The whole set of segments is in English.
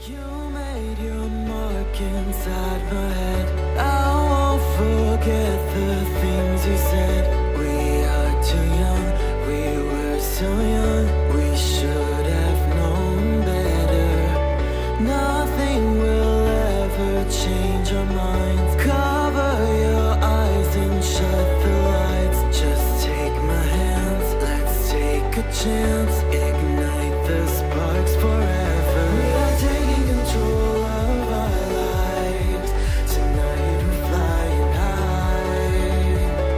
You made your mark inside my head. I won't forget the things you said. We are too young, we were so young. We should have known better. Nothing will ever change our minds. Cover your eyes and shut the lights. Just take my hands, let's take a chance. Ignite the sparks forever. We are taking control of our lives. Tonight we're flying high.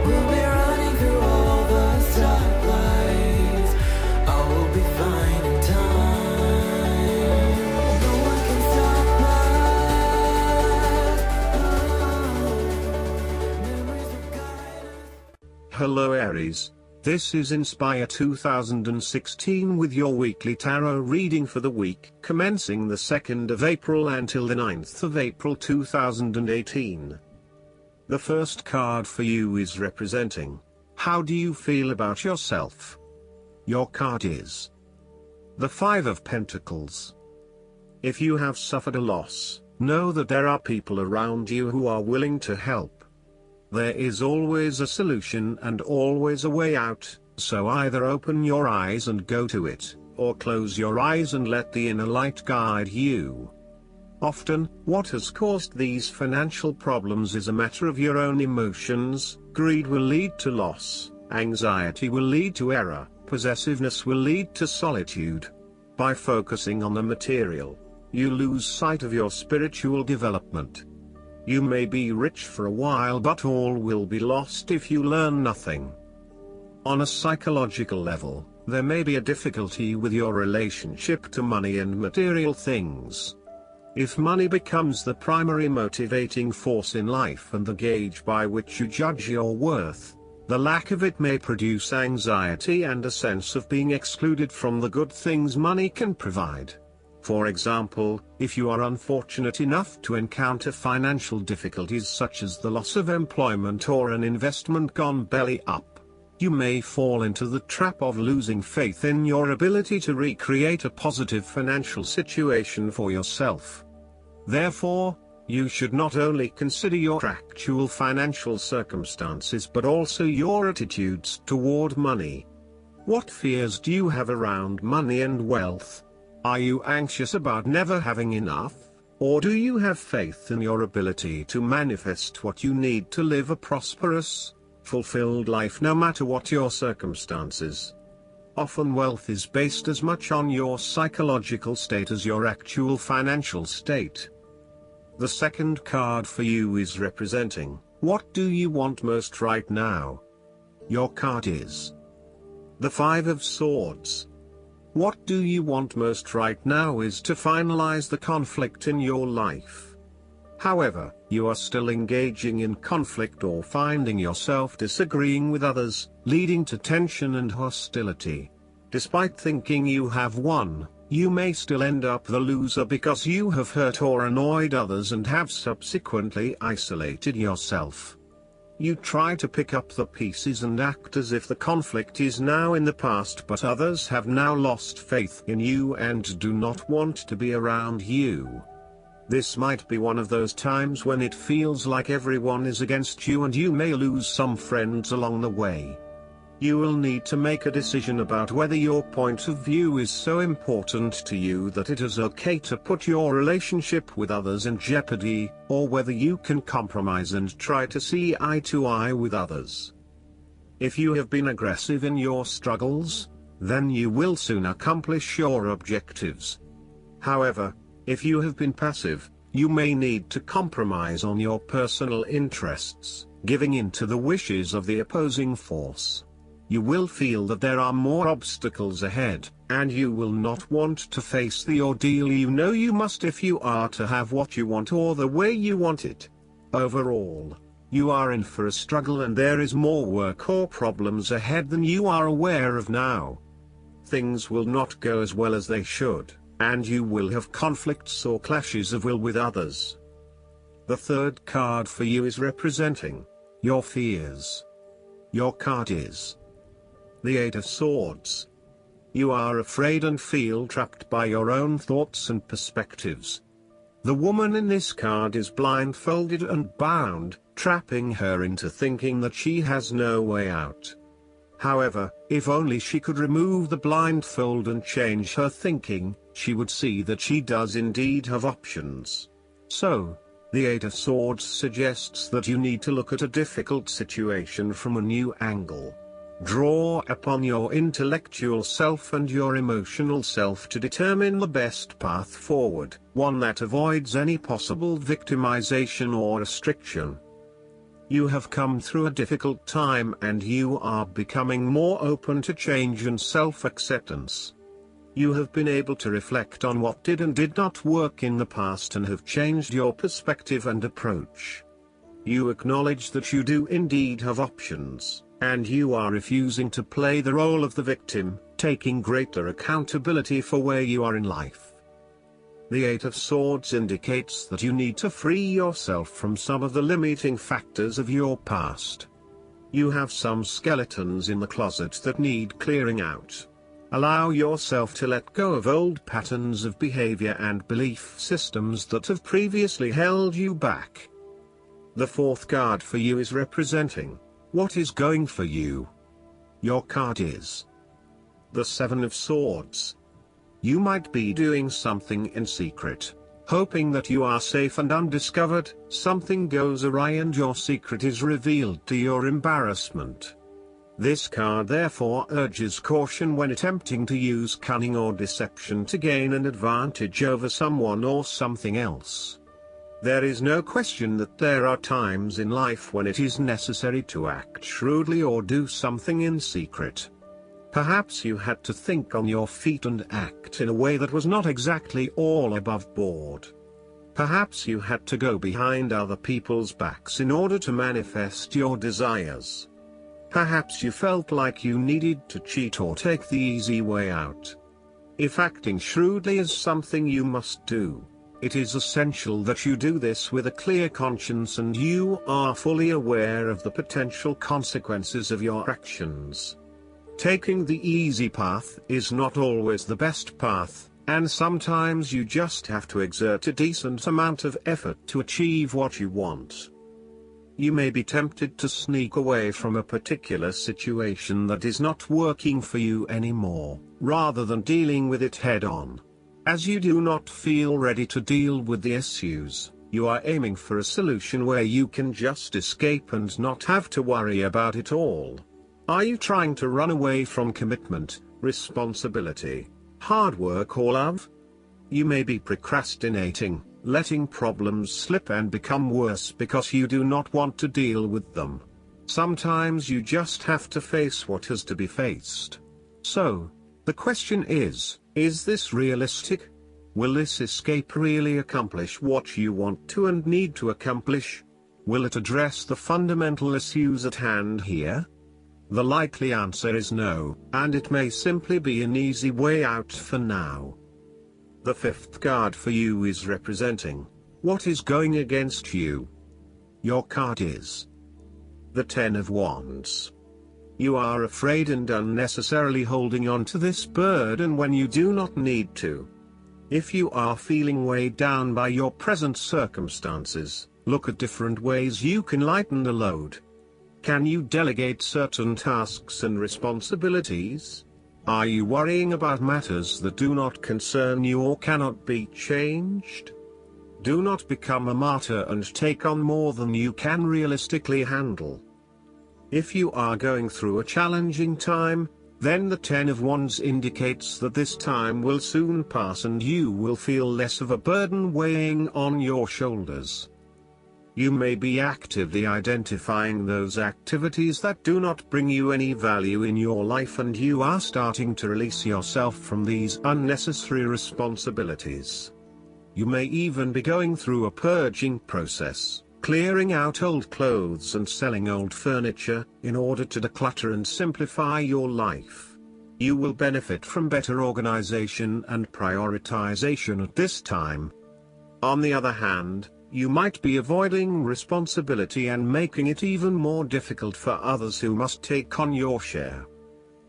We'll be running through all the stoplights. All will be fine in time. No one can stop us. Memories will guide us. Hello Aries, this is Inspire 2016 with your weekly tarot reading for the week commencing the 2nd of April until the 9th of April 2018. The first card for you is representing, how do you feel about yourself? Your card is the 5 of Pentacles. If you have suffered a loss, know that there are people around you who are willing to help. There is always a solution and always a way out, so either open your eyes and go to it, or close your eyes and let the inner light guide you. Often, what has caused these financial problems is a matter of your own emotions. Greed will lead to loss, anxiety will lead to error, possessiveness will lead to solitude. By focusing on the material, you lose sight of your spiritual development. You may be rich for a while, but all will be lost if you learn nothing. On a psychological level, there may be a difficulty with your relationship to money and material things. If money becomes the primary motivating force in life and the gauge by which you judge your worth, the lack of it may produce anxiety and a sense of being excluded from the good things money can provide. For example, if you are unfortunate enough to encounter financial difficulties such as the loss of employment or an investment gone belly up, you may fall into the trap of losing faith in your ability to recreate a positive financial situation for yourself. Therefore, you should not only consider your actual financial circumstances but also your attitudes toward money. What fears do you have around money and wealth? Are you anxious about never having enough, or do you have faith in your ability to manifest what you need to live a prosperous, fulfilled life no matter what your circumstances? Often wealth is based as much on your psychological state as your actual financial state. The second card for you is representing, what do you want most right now? Your card is the 5 of Swords. What do you want most right now is to finalize the conflict in your life. However, you are still engaging in conflict or finding yourself disagreeing with others, leading to tension and hostility. Despite thinking you have won, you may still end up the loser because you have hurt or annoyed others and have subsequently isolated yourself. You try to pick up the pieces and act as if the conflict is now in the past, but others have now lost faith in you and do not want to be around you. This might be one of those times when it feels like everyone is against you and you may lose some friends along the way. You will need to make a decision about whether your point of view is so important to you that it is okay to put your relationship with others in jeopardy, or whether you can compromise and try to see eye to eye with others. If you have been aggressive in your struggles, then you will soon accomplish your objectives. However, if you have been passive, you may need to compromise on your personal interests, giving in to the wishes of the opposing force. You will feel that there are more obstacles ahead, and you will not want to face the ordeal you know you must if you are to have what you want or the way you want it. Overall, you are in for a struggle and there is more work or problems ahead than you are aware of now. Things will not go as well as they should, and you will have conflicts or clashes of will with others. The third card for you is representing your fears. Your card is the 8 of Swords. You are afraid and feel trapped by your own thoughts and perspectives. The woman in this card is blindfolded and bound, trapping her into thinking that she has no way out. However, if only she could remove the blindfold and change her thinking, she would see that she does indeed have options. So, the Eight of Swords suggests that you need to look at a difficult situation from a new angle. Draw upon your intellectual self and your emotional self to determine the best path forward, one that avoids any possible victimization or restriction. You have come through a difficult time and you are becoming more open to change and self-acceptance. You have been able to reflect on what did and did not work in the past and have changed your perspective and approach. You acknowledge that you do indeed have options, and you are refusing to play the role of the victim, taking greater accountability for where you are in life. The Eight of Swords indicates that you need to free yourself from some of the limiting factors of your past. You have some skeletons in the closet that need clearing out. Allow yourself to let go of old patterns of behavior and belief systems that have previously held you back. The fourth card for you is representing what is going for you. Your card is the Seven of Swords. You might be doing something in secret, hoping that you are safe and undiscovered. Something goes awry and your secret is revealed to your embarrassment. This card therefore urges caution when attempting to use cunning or deception to gain an advantage over someone or something else. There is no question that there are times in life when it is necessary to act shrewdly or do something in secret. Perhaps you had to think on your feet and act in a way that was not exactly all above board. Perhaps you had to go behind other people's backs in order to manifest your desires. Perhaps you felt like you needed to cheat or take the easy way out. If acting shrewdly is something you must do, it is essential that you do this with a clear conscience and you are fully aware of the potential consequences of your actions. Taking the easy path is not always the best path, and sometimes you just have to exert a decent amount of effort to achieve what you want. You may be tempted to sneak away from a particular situation that is not working for you anymore, rather than dealing with it head-on. As you do not feel ready to deal with the issues, you are aiming for a solution where you can just escape and not have to worry about it all. Are you trying to run away from commitment, responsibility, hard work or love? You may be procrastinating, letting problems slip and become worse because you do not want to deal with them. Sometimes you just have to face what has to be faced. So, the question is this realistic? Will this escape really accomplish what you want to and need to accomplish? Will it address the fundamental issues at hand here? The likely answer is no, and it may simply be an easy way out for now. The fifth card for you is representing what is going against you. Your card is the Ten of Wands. You are afraid and unnecessarily holding on to this burden when you do not need to. If you are feeling weighed down by your present circumstances, look at different ways you can lighten the load. Can you delegate certain tasks and responsibilities? Are you worrying about matters that do not concern you or cannot be changed? Do not become a martyr and take on more than you can realistically handle. If you are going through a challenging time, then the Ten of Wands indicates that this time will soon pass and you will feel less of a burden weighing on your shoulders. You may be actively identifying those activities that do not bring you any value in your life and you are starting to release yourself from these unnecessary responsibilities. You may even be going through a purging process, clearing out old clothes and selling old furniture, in order to declutter and simplify your life. You will benefit from better organization and prioritization at this time. On the other hand, you might be avoiding responsibility and making it even more difficult for others who must take on your share.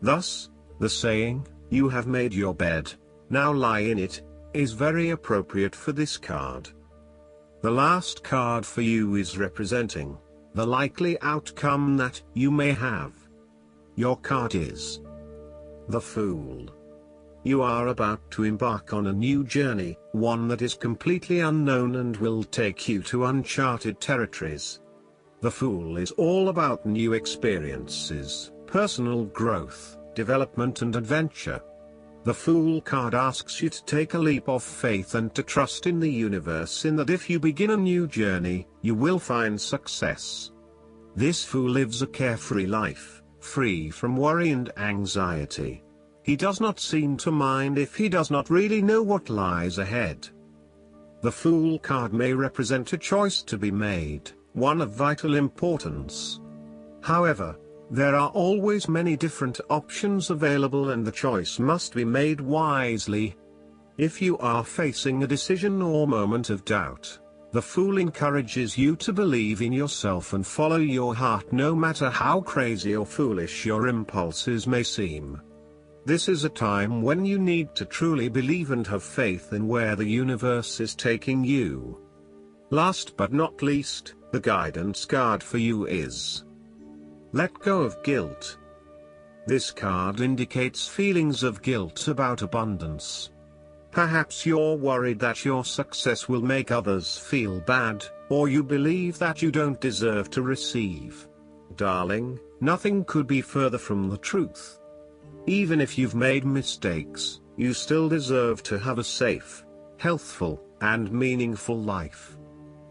Thus, the saying, You have made your bed, now lie in it, is very appropriate for this card. The last card for you is representing the likely outcome that you may have. Your card is the Fool. You are about to embark on a new journey, one that is completely unknown and will take you to uncharted territories. The Fool is all about new experiences, personal growth, development and adventure. The Fool card asks you to take a leap of faith and to trust in the universe in that if you begin a new journey, you will find success. This Fool lives a carefree life, free from worry and anxiety. He does not seem to mind if he does not really know what lies ahead. The Fool card may represent a choice to be made, one of vital importance. However, there are always many different options available and the choice must be made wisely. If you are facing a decision or moment of doubt, the Fool encourages you to believe in yourself and follow your heart no matter how crazy or foolish your impulses may seem. This is a time when you need to truly believe and have faith in where the universe is taking you. Last but not least, the guidance card for you is Let Go of Guilt. This card indicates feelings of guilt about abundance. Perhaps you're worried that your success will make others feel bad, or you believe that you don't deserve to receive. Darling, nothing could be further from the truth. Even if you've made mistakes, you still deserve to have a safe, healthful, and meaningful life.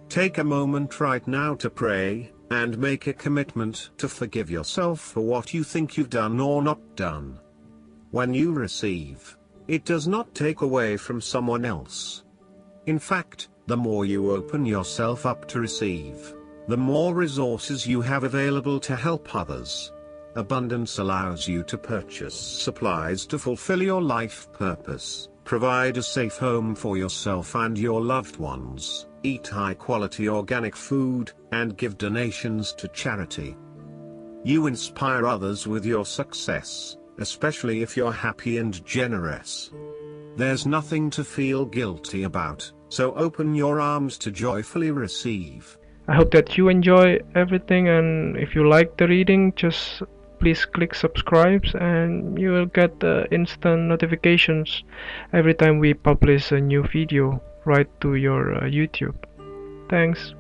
Take a moment right now to pray, and make a commitment to forgive yourself for what you think you've done or not done. When you receive, it does not take away from someone else. In fact, the more you open yourself up to receive, the more resources you have available to help others. Abundance allows you to purchase supplies to fulfill your life purpose, provide a safe home for yourself and your loved ones, eat high-quality organic food, and give donations to charity. You inspire others with your success, especially if you're happy and generous. There's nothing to feel guilty about, so open your arms to joyfully receive. I hope that you enjoy everything, and if you like the reading, just please click subscribe and you will get instant notifications every time we publish a new video right to your YouTube. Thanks.